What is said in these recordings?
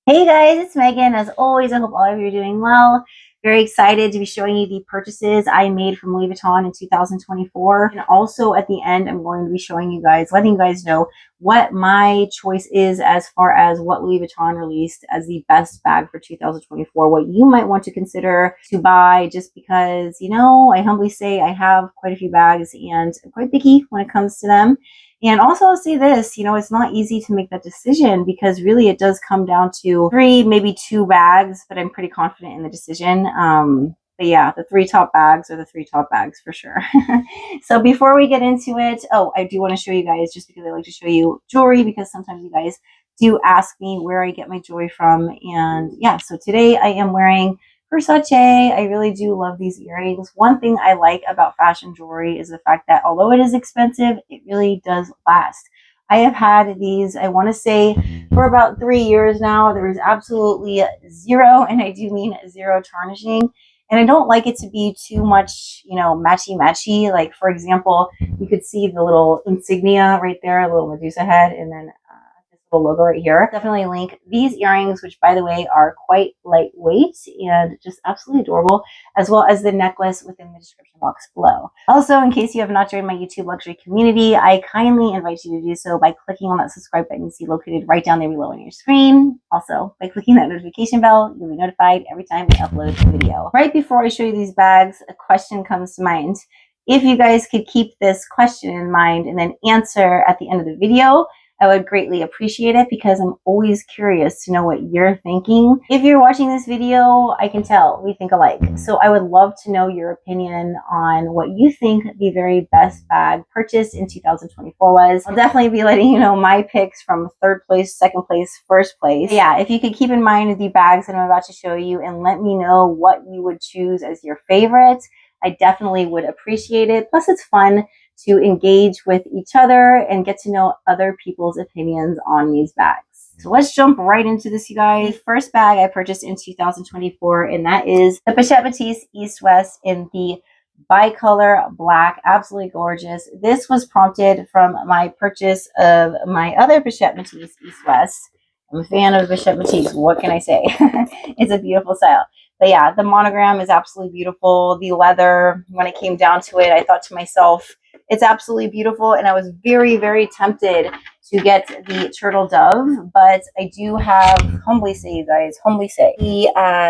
Hey guys, it's Megan. As always, I hope all of you are doing well. Very excited to be showing you the purchases I made from Louis Vuitton in 2024. And also at the end, I'm going to be showing you guys, letting you guys know what my choice is as far as what Louis Vuitton released as the best bag for 2024, what you might want to consider to buy, just because, you know, I humbly say I have quite a few bags and I'm quite picky when it comes to them. And also I'll say this, you know, it's not easy to make that decision because really it does come down to three, maybe two bags, but I'm pretty confident in the decision. But yeah, the three top bags are the three top bags for sure. So before we get into it, oh, I do want to show you guys, just because I like to show you jewelry, because sometimes you guys do ask me where I get my jewelry from. And yeah, so today I am wearing Versace. I really do love these earrings. One thing I like about fashion jewelry is the fact that although it is expensive, it really does last. I have had these, I want to say, for about 3 years now. There is absolutely zero, and I do mean zero tarnishing. And I don't like it to be too much, you know, matchy-matchy. Like, for example, you could see the little insignia right there, a little Medusa head, and then logo right here. Definitely link these earrings, which by the way are quite lightweight and just absolutely adorable, as well as the necklace within the description box below. Also, in case you have not joined my YouTube luxury community, I kindly invite you to do so by clicking on that subscribe button you see located right down there below on your screen. Also, by clicking that notification bell, you'll be notified every time I upload a video. Right before I show you these bags, a question comes to mind. If you guys could keep this question in mind and then answer at the end of the video, I would greatly appreciate it, because I'm always curious to know what you're thinking. If you're watching this video, I can tell we think alike. So I would love to know your opinion on what you think the very best bag purchased in 2024 was. I'll definitely be letting you know my picks from third place, second place, first place. Yeah, if you could keep in mind the bags that I'm about to show you and let me know what you would choose as your favorite, I definitely would appreciate it. Plus, it's fun to engage with each other and get to know other people's opinions on these bags. So let's jump right into this, you guys. First bag I purchased in 2024, and that is the Pochette Metis East West in the Bicolor black. Absolutely gorgeous. This was prompted from my purchase of my other Pochette Metis East West. I'm a fan of Pochette Metis. What can I say? It's a beautiful style. But yeah, the monogram is absolutely beautiful. The leather, when it came down to it, I thought to myself, it's absolutely beautiful. And I was very, very tempted to get the turtle dove. But I do have, humbly say, you guys, humbly say,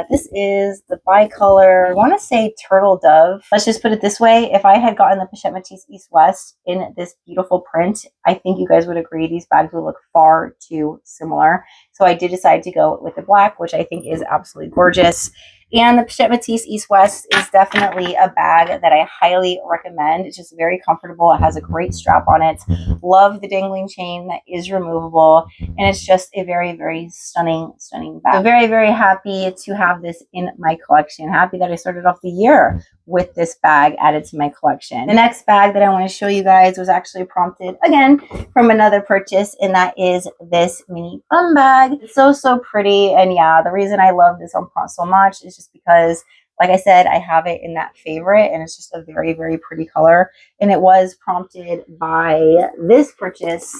this is the Bicolor, I want to say turtle dove. Let's just put it this way. If I had gotten the Pochette Metis East West in this beautiful print, I think you guys would agree these bags would look far too similar. So I did decide to go with the black, which I think is absolutely gorgeous. And the Pochette Metis East West is definitely a bag that I highly recommend. It's just very comfortable. It has a great strap on it. Love the dangling chain that is removable. And it's just a very, very stunning, stunning bag. So very, very happy to have this in my collection. Happy that I started off the year with this bag added to my collection. The next bag that I want to show you guys was actually prompted again from another purchase, and that is this mini bum bag. It's so, so pretty. And yeah, the reason I love this on so much is just because, like I said, I have it in that favorite, and it's just a very, very pretty color. And it was prompted by this purchase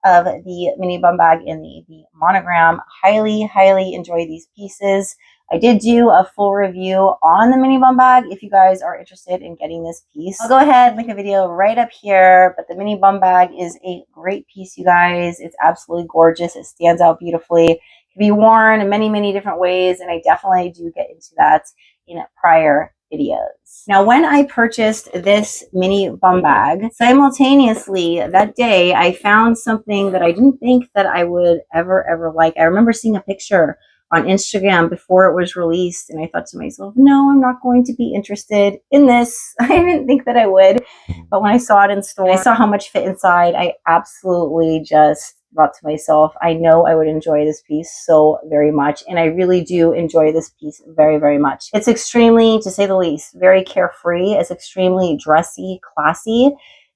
of the mini bum bag in the monogram. Highly, highly enjoy these pieces. I did do a full review on the mini bum bag. If you guys are interested in getting this piece, I'll go ahead and link a video right up here. But the mini bum bag is a great piece, you guys. It's absolutely gorgeous. It stands out beautifully. It can be worn in many, many different ways, and I definitely do get into that in prior videos. Now, when I purchased this mini bum bag, simultaneously that day, I found something that I didn't think that I would ever like. I remember seeing a picture on Instagram before it was released, and I thought to myself, no, I'm not going to be interested in this. I didn't think that I would, but when I saw it in store, I saw how much fit inside. I absolutely just thought to myself, I know I would enjoy this piece so very much, and I really do enjoy this piece very, very much. It's extremely, to say the least, very carefree. It's extremely dressy, classy.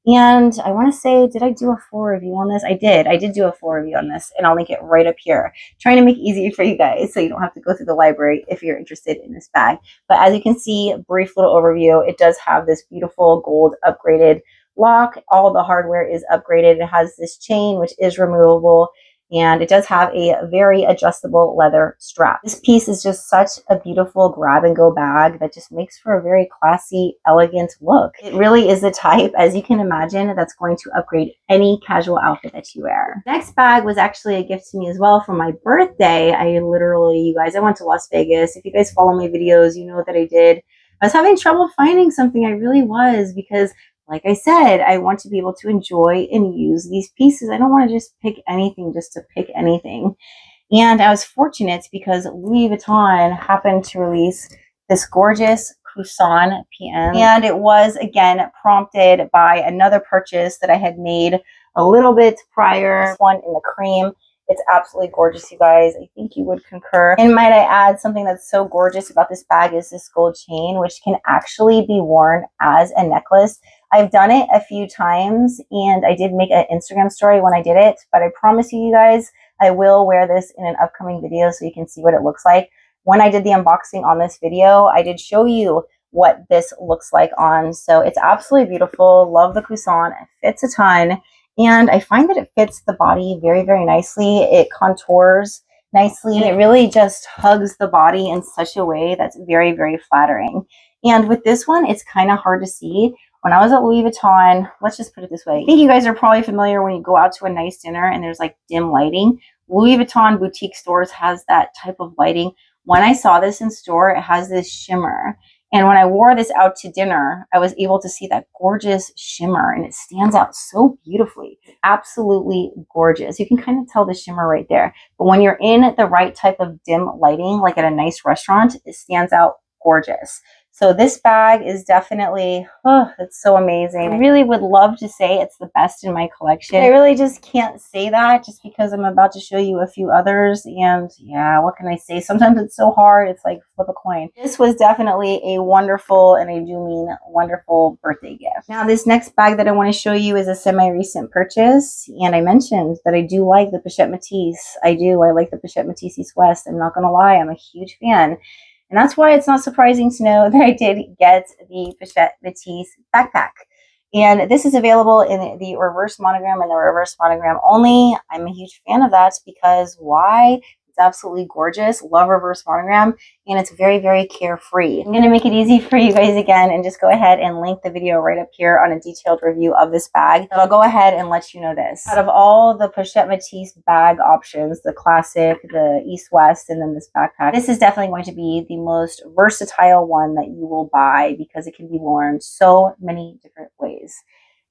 And I want to say, did I do a full review on this? I did do a full review on this, and I'll link it right up here. Trying to make it easy for you guys so you don't have to go through the library if you're interested in this bag. But as you can see, brief little overview, it does have this beautiful gold upgraded lock. All the hardware is upgraded. It has this chain, which is removable. And it does have a very adjustable leather strap. This piece is just such a beautiful grab and go bag that just makes for a very classy, elegant look. It really is the type, as you can imagine, that's going to upgrade any casual outfit that you wear. Next bag was actually a gift to me as well for my birthday. I literally, you guys, I went to Las Vegas. If you guys follow my videos, you know that I did. I was having trouble finding something. I really was, because like I said, I want to be able to enjoy and use these pieces. I don't want to just pick anything just to pick anything. And I was fortunate because Louis Vuitton happened to release this gorgeous Coussin PM. And it was, again, prompted by another purchase that I had made a little bit prior. This one in the cream. It's absolutely gorgeous, you guys. I think you would concur. And might I add, something that's so gorgeous about this bag is this gold chain, which can actually be worn as a necklace. I've done it a few times, and I did make an Instagram story when I did it, but I promise you guys, I will wear this in an upcoming video so you can see what it looks like. When I did the unboxing on this video, I did show you what this looks like on. So it's absolutely beautiful. Love the Coussin. It fits a ton. And I find that it fits the body very, very nicely. It contours nicely. And it really just hugs the body in such a way that's very, very flattering. And with this one, it's kind of hard to see. When I was at Louis Vuitton, let's just put it this way. I think you guys are probably familiar when you go out to a nice dinner and there's like dim lighting. Louis Vuitton boutique stores has that type of lighting. When I saw this in store, it has this shimmer. And when I wore this out to dinner, I was able to see that gorgeous shimmer, and it stands out so beautifully. Absolutely gorgeous. You can kind of tell the shimmer right there. But when you're in the right type of dim lighting, like at a nice restaurant, it stands out gorgeous. So this bag is definitely, oh, it's so amazing. I really would love to say it's the best in my collection. I really just can't say that just because I'm about to show you a few others. And yeah, what can I say? Sometimes it's so hard. It's like flip a coin. This was definitely a wonderful, and I do mean wonderful, birthday gift. Now this next bag that I want to show you is a semi-recent purchase. And I mentioned that I do like the Pochette Metis. I like the Pochette Metis East West. I'm not going to lie. I'm a huge fan. And that's why it's not surprising to know that I did get the Pochette Metis backpack. And this is available in the reverse monogram and the reverse monogram only. I'm a huge fan of that because why? It's absolutely gorgeous. Love reverse monogram, and it's very, very carefree. I'm going to make it easy for you guys again and just go ahead and link the video right up here on a detailed review of this bag. But I'll go ahead and let you know this. Out of all the Pochette Metis bag options, the classic, the East-West, and then this backpack, this is definitely going to be the most versatile one that you will buy because it can be worn so many different ways.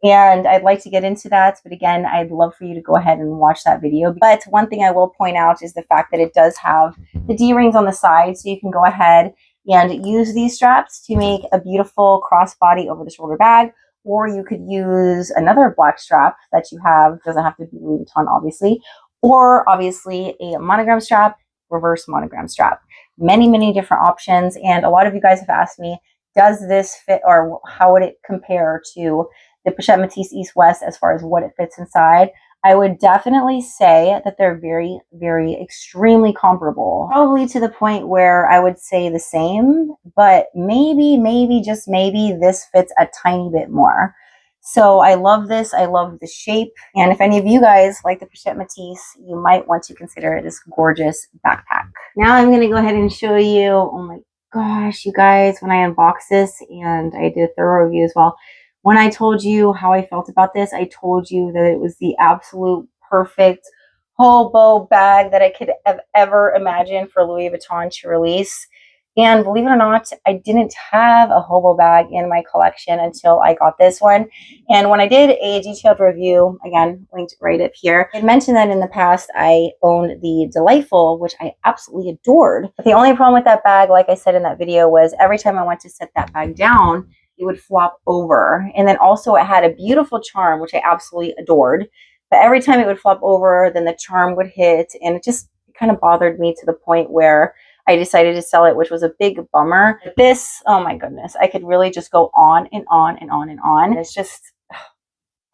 And I'd like to get into that, but again, I'd love for you to go ahead and watch that video. But one thing I will point out is the fact that it does have the D-rings on the side, so you can go ahead and use these straps to make a beautiful crossbody over the shoulder bag, or you could use another black strap that you have. Doesn't have to be Louis Vuitton, obviously, or obviously a monogram strap, reverse monogram strap. Many, many different options, and a lot of you guys have asked me, does this fit, or how would it compare to the Pochette Metis East-West as far as what it fits inside? I would definitely say that they're very, very extremely comparable. Probably to the point where I would say the same, but maybe, just maybe this fits a tiny bit more. So I love this. I love the shape. And if any of you guys like the Pochette Metis, you might want to consider this gorgeous backpack. Now I'm going to go ahead and show you, oh my gosh, you guys, when I unboxed this, and I did a thorough review as well. When I told you how I felt about this, I told you that it was the absolute perfect hobo bag that I could have ever imagined for Louis Vuitton to release. And believe it or not, I didn't have a hobo bag in my collection until I got this one. And when I did a detailed review, again, linked right up here, I mentioned that in the past I owned the Delightful, which I absolutely adored. But the only problem with that bag, like I said in that video, was every time I went to set that bag down, it would flop over. And then also it had a beautiful charm, which I absolutely adored. But every time it would flop over, then the charm would hit, and it just kind of bothered me to the point where I decided to sell it, which was a big bummer. But this, oh my goodness, I could really just go on and on and on and on. It's just,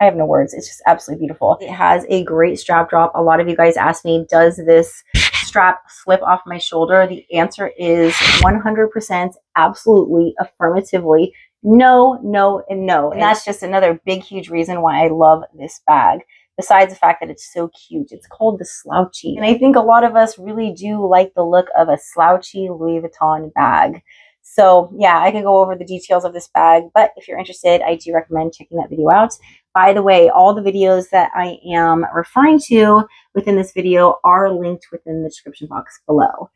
I have no words. It's just absolutely beautiful. It has a great strap drop. A lot of you guys asked me, does this strap slip off my shoulder? The answer is 100%, absolutely, affirmatively. No, no, and no. And that's just another big, huge reason why I love this bag. besides the fact that it's so cute. It's called the Slouchy. And I think a lot of us really do like the look of a slouchy Louis Vuitton bag. So yeah, I could go over the details of this bag, but if you're interested, I do recommend checking that video out. By the way, all the videos that I am referring to within this video are linked within the description box below.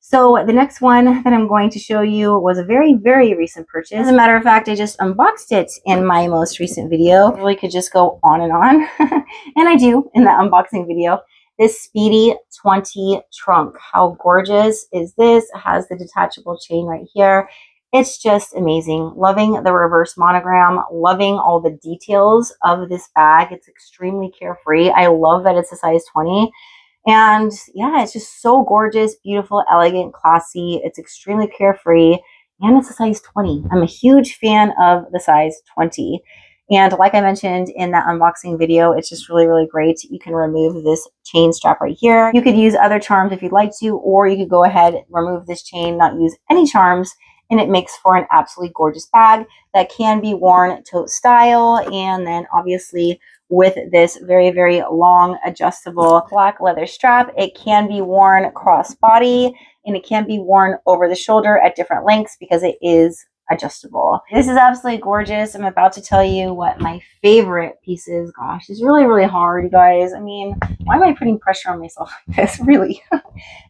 So the next one that I'm going to show you was a very, very recent purchase. As a matter of fact, I just unboxed it in my most recent video. I really could just go on, and I do in that unboxing video. This Speedy 20 trunk. How gorgeous is this? It has the detachable chain right here. It's just amazing. Loving the reverse monogram, loving all the details of this bag. It's extremely carefree. I love that it's a size 20. And yeah, it's just so gorgeous, beautiful, elegant, classy. It's extremely carefree, and it's a size 20. I'm a huge fan of the size 20. And like I mentioned in that unboxing video, it's just really, really great. You can remove this chain strap right here. You could use other charms if you'd like to, or you could go ahead, remove this chain, not use any charms, and it makes for an absolutely gorgeous bag that can be worn tote style. And then obviously with this very, very long adjustable black leather strap, it can be worn crossbody, and it can be worn over the shoulder at different lengths because it is adjustable. This is absolutely gorgeous. I'm about to tell you what my favorite piece is. Gosh, it's really, really hard, you guys. I mean, why am I putting pressure on myself like this? Really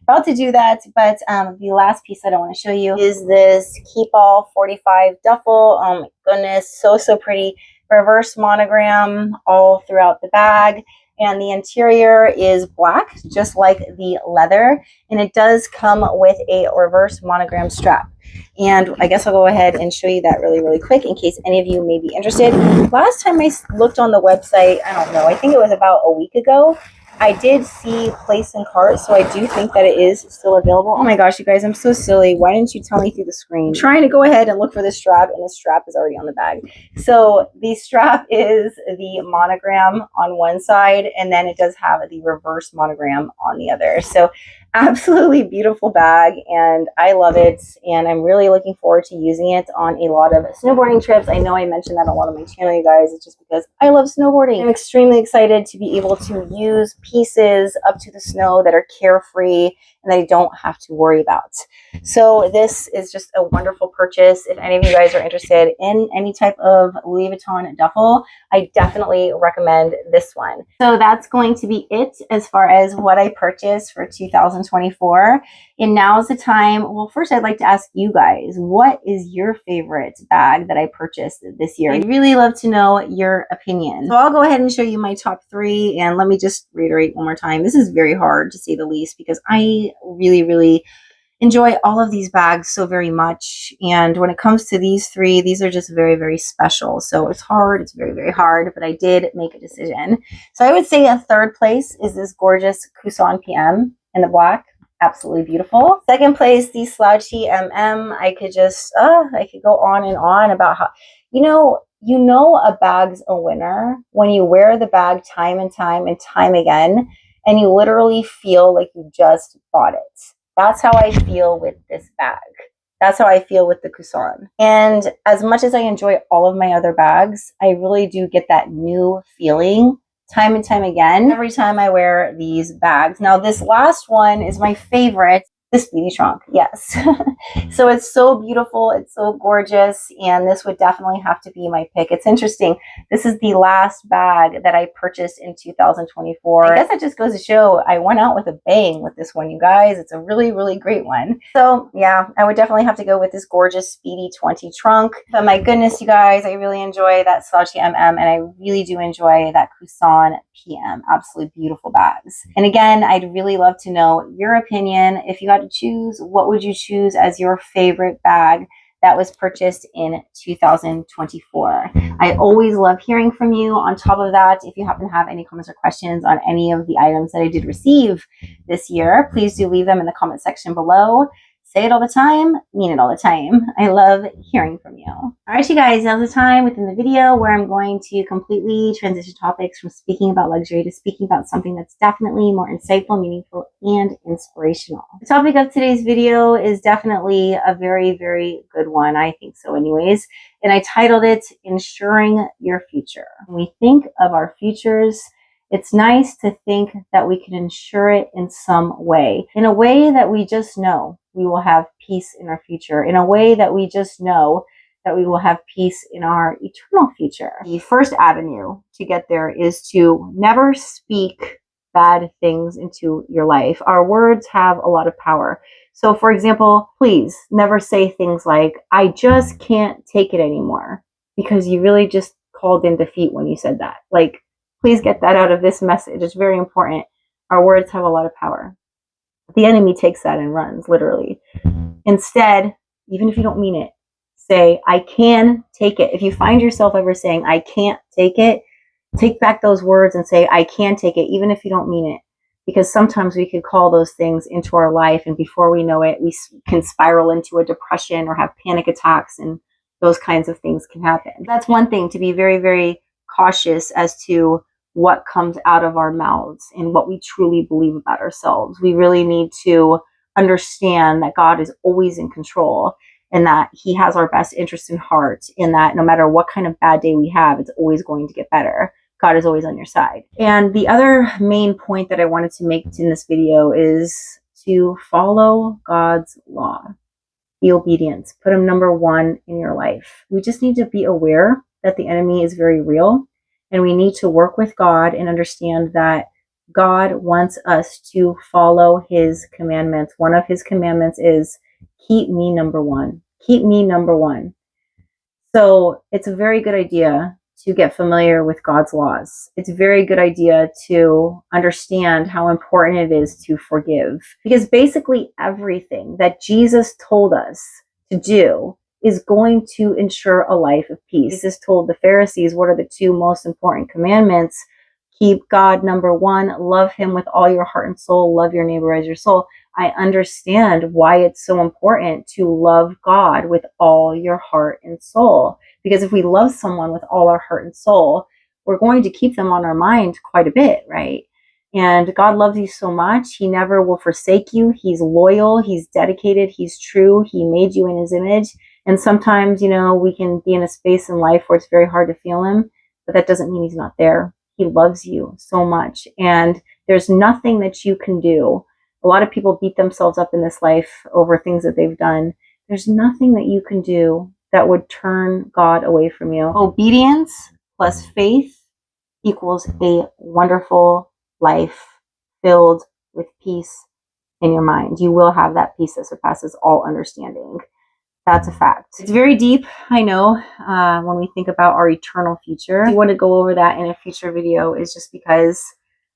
about to do that. But the last piece that I want to show you is this Keepall 45 duffel. Oh my goodness, so, so pretty. Reverse monogram all throughout the bag, and the interior is black, just like the leather, and it does come with a reverse monogram strap. And I guess I'll go ahead and show you that really, really quick in case any of you may be interested. Last time I looked on the website, I don't know, I think it was about a week ago, I did see place in cart, so I do think that it is still available. Oh my gosh, you guys, I'm so silly. Why didn't you tell me through the screen? I'm trying to go ahead and look for the strap, and the strap is already on the bag. So the strap is the monogram on one side, and then it does have the reverse monogram on the other. So absolutely beautiful bag, and I love it, and I'm really looking forward to using it on a lot of snowboarding trips. I know I mentioned that a lot on my channel, you guys. It's just because I love snowboarding. I'm extremely excited to be able to use pieces up to the snow that are carefree and that I don't have to worry about. So this is just a wonderful purchase. If any of you guys are interested in any type of Louis Vuitton duffel, I definitely recommend this one. So that's going to be it as far as what I purchased for 2024. And now is the time. Well, first I'd like to ask you guys, what is your favorite bag that I purchased this year? I'd really love to know your opinion. So I'll go ahead and show you my top 3. And let me just reiterate one more time. This is very hard to say the least because I really, really enjoy all of these bags so very much. And when it comes to these 3, these are just very, very special. So it's hard. It's very, very hard, but I did make a decision. So I would say a third place is this gorgeous Coussin PM in the black. Absolutely beautiful. Second place, the Slouchy MM. I could go on and on about how, you know a bag's a winner when you wear the bag time and time and time again, and you literally feel like you just bought it. That's how I feel with this bag. That's how I feel with the Coussin. And as much as I enjoy all of my other bags, I really do get that new feeling time and time again every time I wear these bags. Now, this last one is my favorite, the Speedy trunk. Yes. So it's so beautiful. It's so gorgeous. And this would definitely have to be my pick. It's interesting. This is the last bag that I purchased in 2024. I guess that just goes to show I went out with a bang with this one, you guys. It's a really, really great one. So yeah, I would definitely have to go with this gorgeous Speedy 20 trunk. But my goodness, you guys, I really enjoy that Slouchy MM, and I really do enjoy that Coussin PM. Absolutely beautiful bags. And again, I'd really love to know your opinion. If you had to choose, what would you choose as your favorite bag that was purchased in 2024? I always love hearing from you. On top of that, if you happen to have any comments or questions on any of the items that I did receive this year, please do leave them in the comment section below. Say it all the time, mean it all the time. I love hearing from you. All right, you guys, now's the time within the video where I'm going to completely transition topics from speaking about luxury to speaking about something that's definitely more insightful, meaningful, and inspirational. The topic of today's video is definitely a very, very good one. I think so anyways. And I titled it, Insuring Your Future. When we think of our futures, It's nice to think that we can insure it in some way, in a way that we just know we will have peace in our future, in a way that we just know that we will have peace in our eternal future. The first avenue to get there is to never speak bad things into your life. Our words have a lot of power. So for example, please never say things like, I just can't take it anymore, because you really just called in defeat when you said that. Like, please get that out of this message. It's very important. Our words have a lot of power. The enemy takes that and runs, literally. Instead, even if you don't mean it, say, I can take it. If you find yourself ever saying, I can't take it, take back those words and say, I can take it, even if you don't mean it. Because sometimes we could call those things into our life, and before we know it, we can spiral into a depression or have panic attacks, and those kinds of things can happen. That's one thing, to be very, very cautious as to what comes out of our mouths and what we truly believe about ourselves. We really need to understand that God is always in control, and that he has our best interest in heart, and that no matter what kind of bad day we have, it's always going to get better. God is always on your side. And the other main point that I wanted to make in this video is to follow God's law. Be obedient. Put him number one in your life. We just need to be aware that the enemy is very real, and we need to work with God and understand that God wants us to follow his commandments. One of his commandments is keep me number one. Keep me number one. So it's a very good idea to get familiar with God's laws. It's a very good idea to understand how important it is to forgive, because basically everything that Jesus told us to do is going to ensure a life of peace. Jesus told the Pharisees, what are the two most important commandments? Keep God number one, love him with all your heart and soul, love your neighbor as your soul. I understand why it's so important to love God with all your heart and soul. Because if we love someone with all our heart and soul, we're going to keep them on our mind quite a bit, right? And God loves you so much. He never will forsake you. He's loyal. He's dedicated. He's true. He made you in his image. And sometimes, you know, we can be in a space in life where it's very hard to feel him, but that doesn't mean he's not there. He loves you so much. And there's nothing that you can do. A lot of people beat themselves up in this life over things that they've done. There's nothing that you can do that would turn God away from you. Obedience plus faith equals a wonderful life filled with peace in your mind. You will have that peace that surpasses all understanding. That's a fact. It's very deep, I know, when we think about our eternal future. I want to go over that in a future video is just because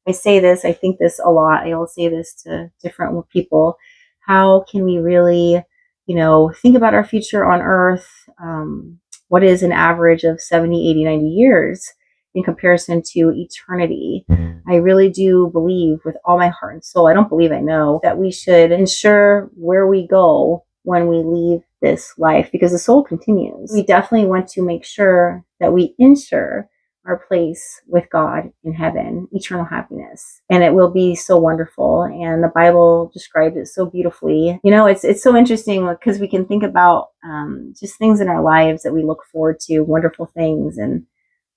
I say this, I think this a lot. I will say this to different people. How can we really, you know, think about our future on earth? What is an average of 70, 80, 90 years in comparison to eternity? I really do believe with all my heart and soul, I don't believe I know, that we should ensure where we go when we leave this life, because the soul continues. We definitely want to make sure that we ensure our place with God in heaven, eternal happiness. And it will be so wonderful. And the Bible described it so beautifully. You know, it's so interesting because we can think about just things in our lives that we look forward to, wonderful things. And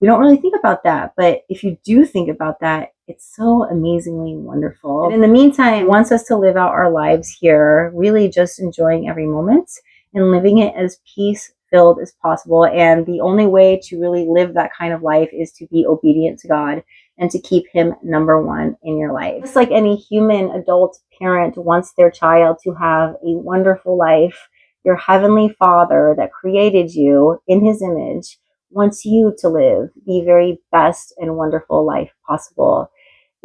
we don't really think about that. But if you do think about that, it's so amazingly wonderful. And in the meantime, he wants us to live out our lives here, really just enjoying every moment and living it as peace-filled as possible. And the only way to really live that kind of life is to be obedient to God and to keep him number one in your life. Just like any human adult parent wants their child to have a wonderful life, your heavenly Father that created you in his image wants you to live the very best and wonderful life possible.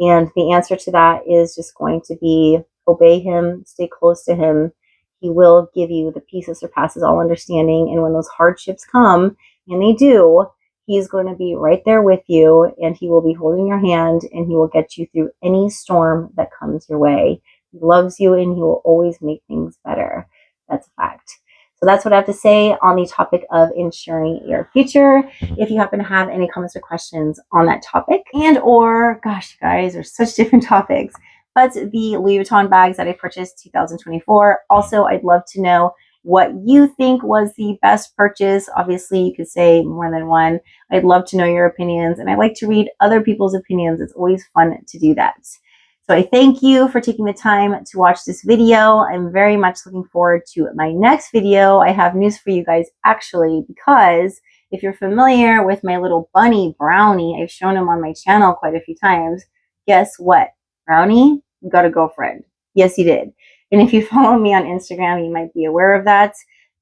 And the answer to that is just going to be obey him, stay close to him. He will give you the peace that surpasses all understanding. And when those hardships come, and they do, he's going to be right there with you, and he will be holding your hand, and he will get you through any storm that comes your way. He loves you, and he will always make things better. That's a fact. So that's what I have to say on the topic of insuring your future. If you happen to have any comments or questions on that topic, and or, gosh, guys, there's such different topics, but the Louis Vuitton bags that I purchased 2024. Also, I'd love to know what you think was the best purchase. Obviously, you could say more than one. I'd love to know your opinions, and I like to read other people's opinions. It's always fun to do that. So I thank you for taking the time to watch this video. I'm very much looking forward to my next video. I have news for you guys actually, because if you're familiar with my little bunny Brownie, I've shown him on my channel quite a few times. Guess what? Brownie got a girlfriend. Yes, he did. And if you follow me on Instagram, you might be aware of that.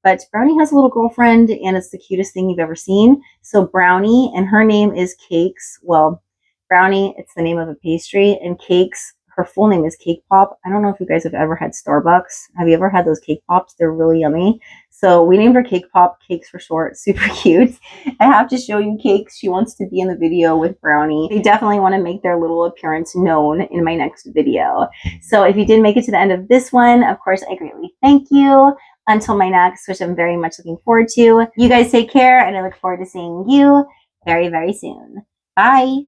But Brownie has a little girlfriend, and it's the cutest thing you've ever seen. So Brownie, and her name is Cakes. Well, Brownie, it's the name of a pastry, and Cakes, her full name is Cake Pop. I don't know if you guys have ever had Starbucks. Have you ever had those cake pops? They're really yummy. So we named her Cake Pop, Cakes for short. Super cute. I have to show you Cakes. She wants to be in the video with Brownie. They definitely want to make their little appearance known in my next video. So if you did make it to the end of this one, of course, I greatly thank you. Until my next, which I'm very much looking forward to. You guys take care, and I look forward to seeing you very, very soon. Bye.